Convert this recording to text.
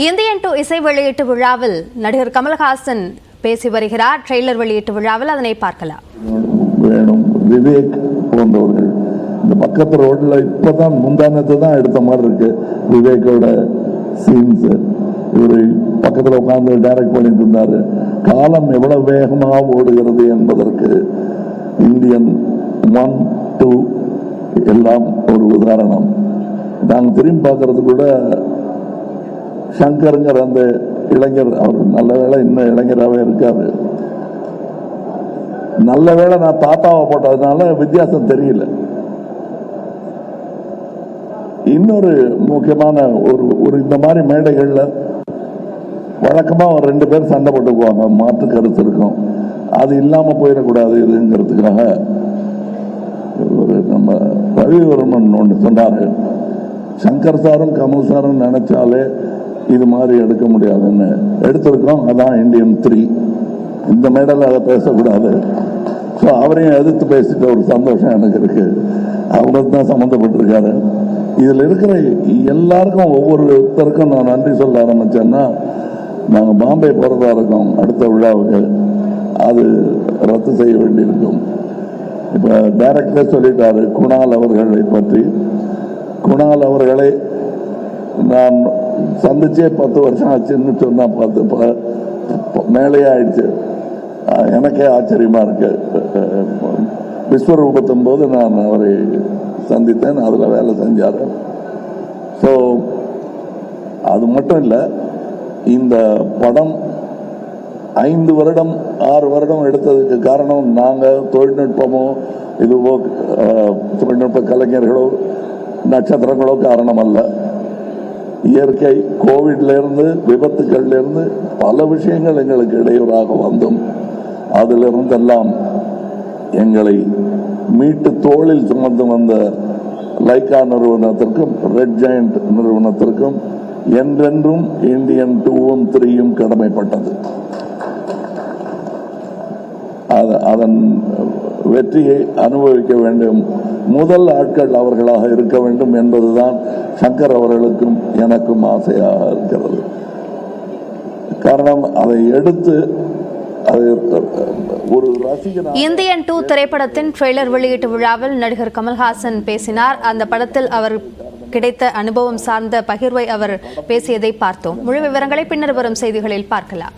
Indian 2 இசை வெளியீட்டு விழாவில் நடிகர் கமல்ஹாசன் பேசி வருகிறார். ட்ரெய்லர் வெளியீட்டு விழாவில் அதனை பார்க்கலாம். வேணும் விவேக் போன்றவர்கள் இந்த பக்கத்து ரோட்ல இப்பதான் முந்தானத்தை தான் எடுத்த மாதிரி இருக்கு. விவேக்கோட சீன்ஸ் இவரு பக்கத்துல உட்கார்ந்து டைரக்ட் பண்ணிட்டு இருந்தாரு. காலம் எவ்வளவு வேகமாக ஓடுகிறது என்பதற்கு இந்தியன் 1, 2 எல்லாம் ஒரு உதாரணம். நாங்கள் திரும்பி பார்க்கறது கூட சங்கருங்கிற அந்த இளைஞர், அவர் நல்ல வேளை இன்னும் இளைஞராகவே இருக்காரு. நல்ல வேளை நான் தாத்தாவை போட்டதுனால வித்தியாசம் தெரியல. இன்னொரு முக்கியமான ஒரு இந்த மாதிரி மேடைகள்ல வழக்கமா ஒரு 2 பேர் சண்டை போட்டுக்குவாங்க, மாற்று கருத்து இருக்கும். அது இல்லாம போயிடக்கூடாது இதுங்கிறதுக்காக ஒரு நம்ம ரவிவர்மன் ஒன்று சொன்னாரு, சங்கர் சாரும் கமல் சாரும் நினைச்சாலே இது மாதிரி எடுக்க முடியாதுன்னு எடுத்திருக்கோம். அதான் இந்தியன் 3. இந்த மேடையில் அதை பேசக்கூடாது. ஸோ அவரையும் எதிர்த்து பேசிட்ட ஒரு சந்தோஷம் எனக்கு இருக்கு. அவங்களுக்கு தான் சம்மந்தப்பட்டிருக்காரு. இதில் இருக்கிற எல்லாருக்கும் ஒவ்வொருத்தருக்கும் நான் நன்றி சொல்ல ஆரம்பிச்சேன்னா, நாங்கள் பாம்பே போகிறதா இருக்கோம் அடுத்த விழாவுக்கு. அது ரத்து செய்ய வேண்டியிருக்கும். இப்போ டைரக்டரே சொல்லிட்டாரு குணால் அவர்களை பற்றி. குணால் அவர்களை நான் சந்திச்சே 10 வருஷம் ஆச்சுன்னு சொன்னா 10 மேலே ஆயிடுச்சு. எனக்கே ஆச்சரியமா இருக்கு. விஸ்வரூபத்தும் போது நான் அவரை சந்தித்தேன், அதுல வேலை செஞ்சாரு. ஸோ அது மட்டும் இல்லை, இந்த படம் 5 வருடம் 6 வருடம் எடுத்ததுக்கு காரணம் நாங்கள் தொழில்நுட்பமோ இதுவோ தொழில்நுட்ப கலைஞர்களோ நட்சத்திரங்களோ காரணம் அல்ல. இயற்கை, கோவிட்ல இருந்து விபத்துக்கள்ல இருந்து பல விஷயங்கள் எங்களுக்கு இடையூறாக வந்தும் அதிலிருந்தெல்லாம் எங்களை மீட்டு தோளில் சுமந்து வந்த லைக்கா நிறுவனத்திற்கும் ரெட் ஜெயண்ட் நிறுவனத்திற்கும் என்றென்றும் இந்தியன் 2ம் 3யும் கடமைப்பட்டது. அதன் வெற்றியை அனுபவிக்க வேண்டும், முதல் ஆட்கள் அவர்களாக இருக்க வேண்டும் என்பதுதான் சங்கர் அவர்களுக்கும் எனக்கும் ஆசையாக இருக்கிறது. காரணம், அதை எடுத்து ஒரு ரசிகன். இந்தியன் 2 திரைப்படத்தின் ட்ரெய்லர் வெளியீட்டு விழாவில் நடிகர் கமல்ஹாசன் பேசினார். அந்த படத்தில் அவர் கிடைத்த அனுபவம் சார்ந்த பகிர்வை அவர் பேசியதை பார்த்தோம். முழு விவரங்களை பின்னர் வரும் செய்திகளில் பார்க்கலாம்.